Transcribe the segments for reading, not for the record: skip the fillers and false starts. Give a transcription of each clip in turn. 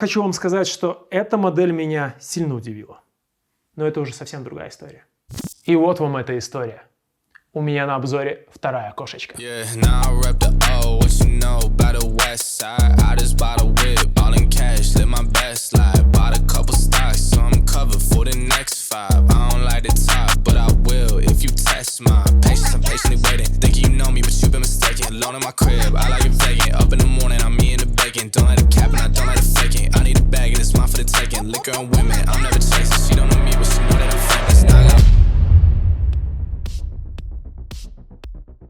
Хочу вам сказать, что эта модель меня сильно удивила. Но это уже совсем другая история. И вот вам эта история. У меня на обзоре вторая кошечка.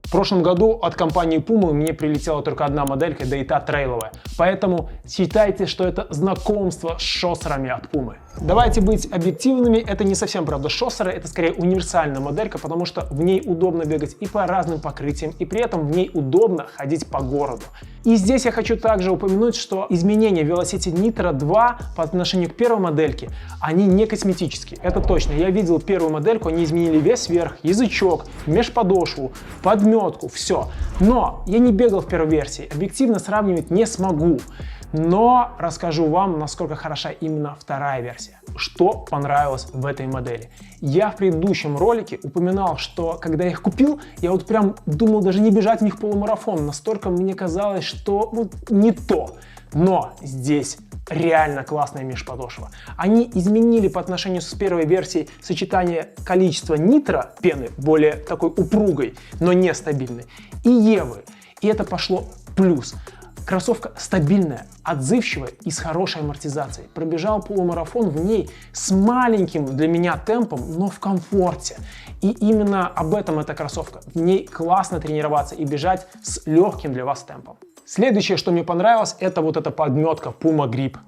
В прошлом году от компании Puma мне прилетела только одна моделька, да и та трейловая. Поэтому считайте, что это знакомство с шоссерами от Puma. Давайте быть объективными, это не совсем, правда, шоссеры, это скорее универсальная моделька, потому что в ней удобно бегать и по разным покрытиям, и при этом в ней удобно ходить по городу. И здесь я хочу также упомянуть, что изменения в Velocity Nitro 2 по отношению к первой модельке, они не косметические, это точно. Я видел первую модельку, они изменили вес вверх, язычок, межподошву, подметку, все. Но я не бегал в первой версии, объективно сравнивать не смогу. Но расскажу вам, насколько хороша именно вторая версия. Что понравилось в этой модели. Я в предыдущем ролике упоминал, что когда я их купил, я вот прям думал даже не бежать в них полумарафон. Настолько мне казалось, что вот не то. Но здесь реально классная межподошва. Они изменили по отношению с первой версией сочетание количества нитро, пены, более такой упругой, но нестабильной, и Евы. И это пошло в плюс. Кроссовка стабильная, отзывчивая и с хорошей амортизацией. Пробежал полумарафон в ней с маленьким для меня темпом, но в комфорте. И именно об этом эта кроссовка. В ней классно тренироваться и бежать с легким для вас темпом. Следующее, что мне понравилось, это вот эта подметка Puma Grip.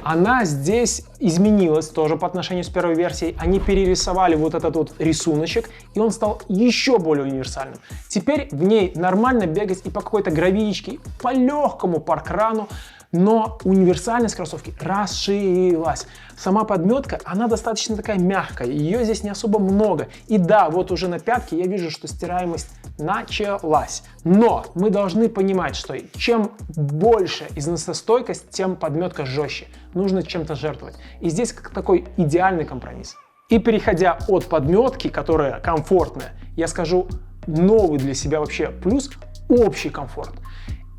Она здесь изменилась тоже по отношению с первой версией. Они перерисовали вот этот вот рисуночек, и он стал еще более универсальным. Теперь в ней нормально бегать и по какой-то гравиечке, по легкому паркрану, но универсальность кроссовки расширилась. Сама подметка, она достаточно такая мягкая, ее здесь не особо много. И да, вот уже на пятке я вижу, что стираемость началась. Но мы должны понимать, что чем больше износостойкость, тем подметка жестче. Нужно чем-то жертвовать. И здесь как такой идеальный компромисс. И переходя от подметки, которая комфортная, я скажу новый для себя вообще плюс – общий комфорт.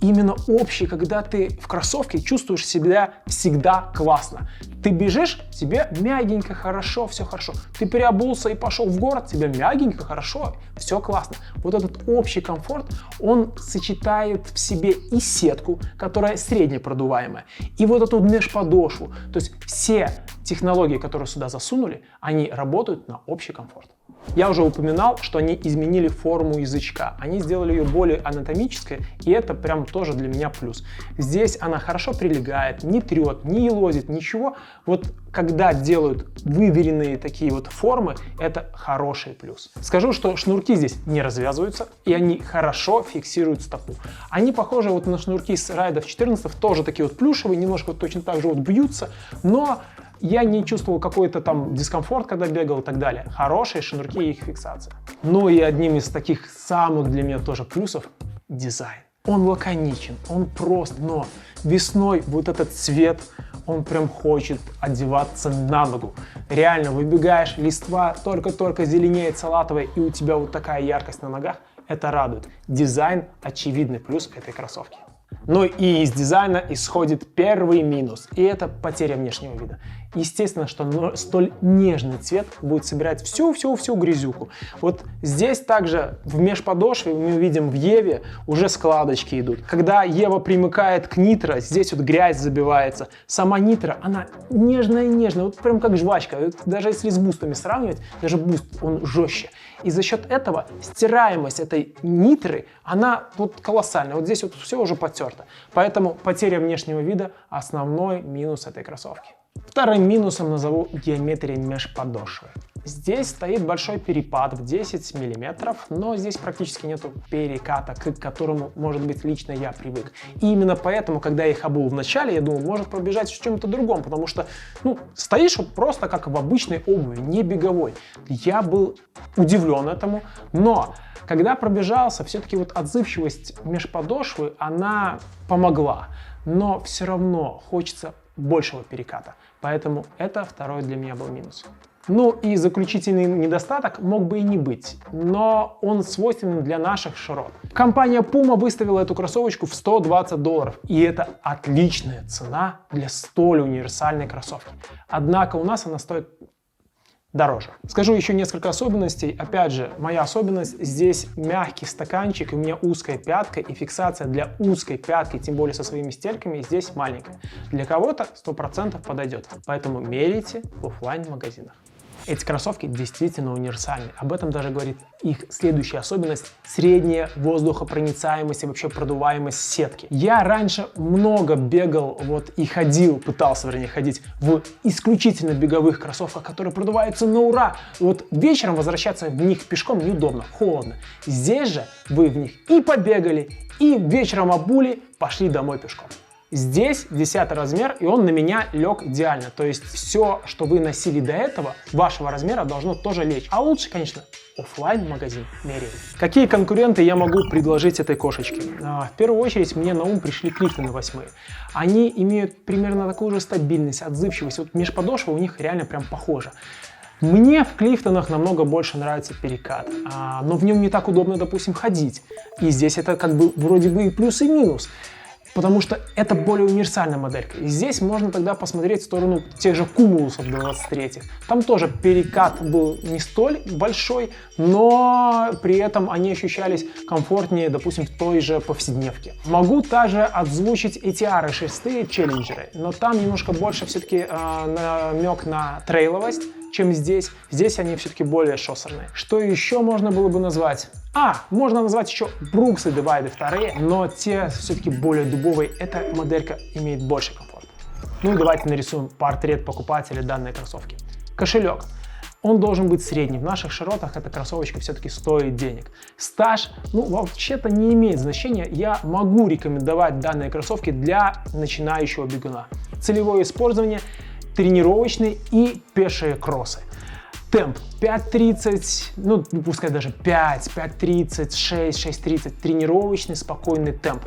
Именно общий, когда ты в кроссовке чувствуешь себя всегда классно. Ты бежишь, тебе мягенько, хорошо, все хорошо. Ты переобулся и пошел в город, тебе мягенько, хорошо, все классно. Вот этот общий комфорт, он сочетает в себе и сетку, которая среднепродуваемая, и вот эту межподошву. То есть все технологии, которые сюда засунули, они работают на общий комфорт. Я уже упоминал, что они изменили форму язычка. Они сделали ее более анатомической, и это прям тоже для меня плюс. Здесь она хорошо прилегает, не трет, не елозит, ничего. Вот когда делают выверенные такие вот формы, это хороший плюс. Скажу, что шнурки здесь не развязываются, и они хорошо фиксируют стопу. Они похожи вот на шнурки с райдов 14, тоже такие вот плюшевые, немножко вот точно так же вот бьются, но я не чувствовал какой-то там дискомфорт, когда бегал и так далее. Хорошие шнурки и их фиксация. Ну и одним из таких самых для меня тоже плюсов – дизайн. Он лаконичен, он прост, но весной вот этот цвет, он прям хочет одеваться на ногу. Реально, выбегаешь, листва только-только зеленеет салатовая, и у тебя вот такая яркость на ногах. Это радует. Дизайн – очевидный плюс этой кроссовки. Ну и из дизайна исходит первый минус, и это потеря внешнего вида. Естественно, что столь нежный цвет будет собирать всю грязюку. Вот здесь также в межподошве мы видим в Еве уже складочки идут. Когда Ева примыкает к нитро, здесь вот грязь забивается. Сама нитро, она нежная, вот прям как жвачка. Даже если с бустами сравнивать, даже буст, он жестче. И за счет этого стираемость этой нитры, она вот колоссальная. Вот здесь вот все уже потерто. Поэтому потеря внешнего вида – основной минус этой кроссовки. Вторым минусом назову геометрию межподошвы. Здесь стоит большой перепад в 10 мм, но здесь практически нету переката, к которому, может быть, лично я привык. И именно поэтому, когда я их обул в начале, я думал, может пробежать в чем-то другом, потому что, стоишь вот просто как в обычной обуви, не беговой. Я был удивлен этому, но когда пробежался, все-таки вот отзывчивость межподошвы, она помогла. Но все равно хочется большего переката. Поэтому это второй для меня был минус. Ну и заключительный недостаток мог бы и не быть, но он свойственен для наших широт. Компания Puma выставила эту кроссовочку в $120, и это отличная цена для столь универсальной кроссовки. Однако у нас она стоит дороже. Скажу еще несколько особенностей. Опять же, моя особенность здесь мягкий стаканчик, у меня узкая пятка, и фиксация для узкой пятки, тем более со своими стельками, здесь маленькая. Для кого-то 100% подойдет, поэтому меряйте в офлайн-магазинах. Эти кроссовки действительно универсальны. Об этом даже говорит их следующая особенность – средняя воздухопроницаемость и вообще продуваемость сетки. Я раньше много бегал и пытался ходить в исключительно беговых кроссовках, которые продуваются на ура. Вечером возвращаться в них пешком неудобно, холодно. Здесь же вы в них и побегали, и вечером обули, пошли домой пешком. Здесь 10 размер, и он на меня лег идеально. То есть все, что вы носили до этого, вашего размера, должно тоже лечь. А лучше, конечно, офлайн-магазин меряет. Какие конкуренты я могу предложить этой кошечке? В первую очередь мне на ум пришли Клифтоны 8. Они имеют примерно такую же стабильность, отзывчивость. Межподошва у них реально прям похожа. Мне в Клифтонах намного больше нравится перекат, но в нем не так удобно, допустим, ходить. И здесь это вроде бы и плюс, и минус. Потому что это более универсальная моделька. И здесь можно тогда посмотреть в сторону тех же Cumulus 23. Там тоже перекат был не столь большой, но при этом они ощущались комфортнее, допустим, в той же повседневке. Могу также отзвучить ATR 6 челленджеры, но там немножко больше все-таки намек на трейловость, чем здесь. Здесь они все-таки более шоссерные. Что еще можно было бы назвать? Можно назвать еще Brooks и Divide 2, но те все-таки более дубовые. Эта моделька имеет больше комфорта. Ну и давайте нарисуем портрет покупателя данной кроссовки. Кошелек. Он должен быть средний. В наших широтах эта кроссовочка все-таки стоит денег. Стаж, вообще-то не имеет значения. Я могу рекомендовать данные кроссовки для начинающего бегуна. Целевое использование – тренировочные и пешие кроссы. Темп 5.30, пускай даже 5, 5.30, 6, 6.30. Тренировочный спокойный темп.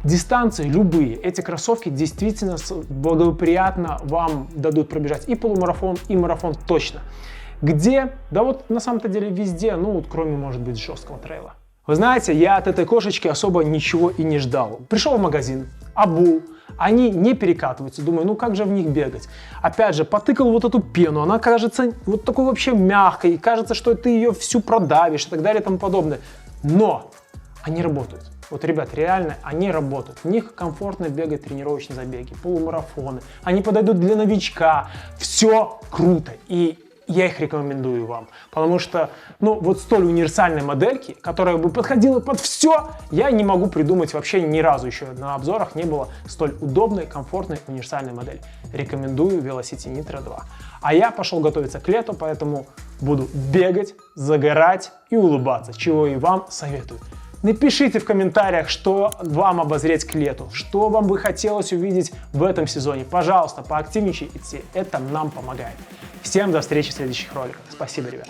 Дистанции любые. Эти кроссовки действительно благоприятно вам дадут пробежать и полумарафон, и марафон точно. Где? Да на самом-то деле везде, кроме, может быть, жесткого трейла. Вы знаете, я от этой кошечки особо ничего и не ждал. Пришел в магазин, обул, они не перекатываются. Думаю, как же в них бегать? Опять же, потыкал эту пену, она кажется такой вообще мягкой, и кажется, что ты ее всю продавишь и так далее и тому подобное. Но они работают. Ребят, реально, они работают. В них комфортно бегать тренировочные забеги, полумарафоны. Они подойдут для новичка. Все круто. И я их рекомендую вам, потому что, столь универсальной модельки, которая бы подходила под все, я не могу придумать вообще ни разу еще на обзорах не было столь удобной, комфортной, универсальной модели. Рекомендую Velocity Nitro 2. А я пошел готовиться к лету, поэтому буду бегать, загорать и улыбаться, чего и вам советую. Напишите в комментариях, что вам обозреть к лету, что вам бы хотелось увидеть в этом сезоне. Пожалуйста, поактивничайте, это нам помогает. Всем до встречи в следующих роликах. Спасибо, ребят.